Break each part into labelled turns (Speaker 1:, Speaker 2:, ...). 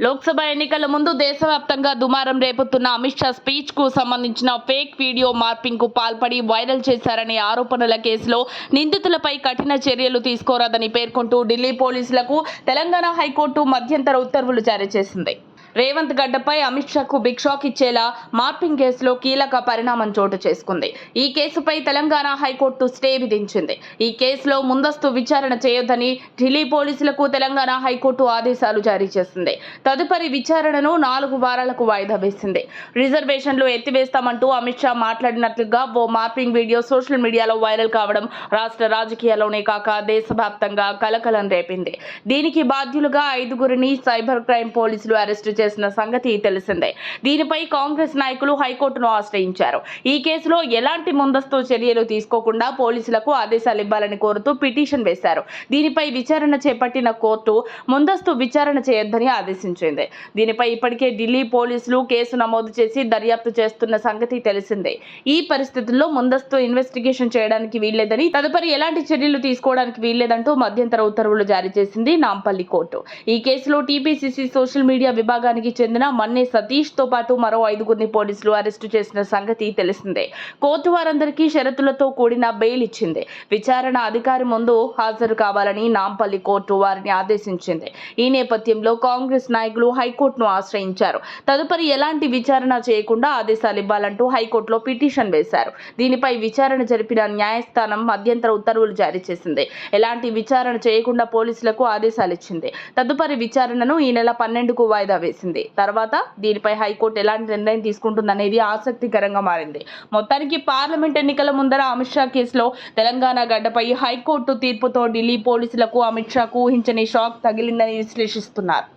Speaker 1: లోక్సభ ఎన్నికల ముందు దేశవ్యాప్తంగా దుమారం రేపుతున్న అమిత్ షా స్పీచ్ కు సంబంధించిన ఫేక్ వీడియో మార్పింగ్ కు పాల్పడి వైరల్ చేశారనే ఆరోపణల కేసులో నిందితులపై కఠిన చర్యలు తీసుకోరాదని పేర్కొంటూ ఢిల్లీ పోలీసులకు తెలంగాణ హైకోర్టు మధ్యంతర ఉత్తర్వులు జారీ చేసింది. రేవంత్ గడ్డపై అమిత్ షాకు బిగ్ షాక్ ఇచ్చేలా మార్పింగ్ కేసులో కీలక పరిణామం చోటు చేసుకుంది. ఈ కేసుపై తెలంగాణ హైకోర్టు స్టే విధించింది. ఈ కేసులో ముందస్తు విచారణ చేయొద్దని ఢిల్లీ పోలీసులకు తెలంగాణ హైకోర్టు ఆదేశాలు జారీ చేసింది. తదుపరి విచారణను 4 వారాలకు వాయిదా వేసింది. రిజర్వేషన్లు ఎత్తివేస్తామంటూ అమిత్ షా మాట్లాడినట్లుగా ఓ మార్పింగ్ వీడియో సోషల్ మీడియాలో వైరల్ కావడం రాష్ట్ర రాజకీయాల్లోనే కాక దేశవ్యాప్తంగా కలకలం రేపింది. దీనికి బాధ్యులుగా 5గురిని సైబర్ క్రైమ్ పోలీసులు అరెస్టు చేసిన సంగతి తెలిసిందే. దీనిపై కాంగ్రెస్ నాయకులు హైకోర్టును ఆశ్రయించారు. ఈ కేసులో ఎలాంటి ముందస్తు చర్యలు తీసుకోకుండా పోలీసులకు ఆదేశాలు ఇవ్వాలని కోరుతూ పిటిషన్ వేశారు. దీనిపై విచారణ చేపట్టిన కోర్టు ముందస్తు విచారణ చేయొద్దని ఆదేశించింది. దీనిపై ఇప్పటికే ఢిల్లీ పోలీసులు కేసు నమోదు చేసి దర్యాప్తు చేస్తున్న సంగతి తెలిసిందే. ఈ పరిస్థితుల్లో ముందస్తు ఇన్వెస్టిగేషన్ చేయడానికి వీల్లేదని, తదుపరి ఎలాంటి చర్యలు తీసుకోవడానికి వీల్లేదంటూ మధ్యంతర ఉత్తర్వులు జారీ చేసింది నాంపల్లి కోర్టు. ఈ కేసులో టీపీసీసీ సోషల్ మీడియా విభాగానికి చెందిన మన్నే సతీష్ తో పాటు మరో 5గురిని పోలీసులు అరెస్టు చేసిన సంగతి తెలిసిందే. కోర్టు వారందరికీ షరతులతో కూడిన బెయిల్ ఇచ్చింది. విచారణ అధికారి ముందు హాజరు కావాలని నాంపల్లి కోర్టు వారిని ఆదేశించింది. ఈ నేపథ్యంలో కాంగ్రెస్ నాయకులు హైకోర్టును ఆశ్రయించారు. తదుపరి ఎలాంటి విచారణ చేయకుండా ఆదేశాలు ఇవ్వాలంటూ హైకోర్టులో పిటిషన్ వేశారు. దీనిపై విచారణ జరిపిన న్యాయస్థానం మధ్యంతర ఉత్తర్వులు జారీ చేసింది. ఎలాంటి విచారణ చేయకుండా పోలీసులకు ఆదేశాలు ఇచ్చింది. తదుపరి విచారణను ఈ నెల 12కు వాయిదా వేసింది. తర్వాత దీనిపై హైకోర్టు ఎలాంటి నిర్ణయం తీసుకుంటుందనేది ఆసక్తికరంగా మారింది. మొత్తానికి పార్లమెంట్ ఎన్నికల ముందర అమిత్ షా కేసులో తెలంగాణ గడ్డపై హైకోర్టు తీర్పుతో ఢిల్లీ పోలీసులకు అమిత్ షాకు ఊహించని షాక్ తగిలిందని విశ్లేషిస్తున్నారు.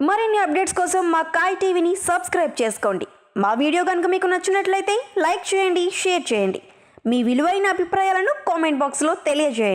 Speaker 2: మరిన్ని అప్డేట్స్ కోసం మా కాయ్ టీవీని సబ్స్క్రైబ్ చేసుకోండి. మా వీడియో కనుక మీకు నచ్చినట్లయితే లైక్ చేయండి, షేర్ చేయండి. మీ విలువైన అభిప్రాయాలను కామెంట్ బాక్స్లో తెలియజేయండి.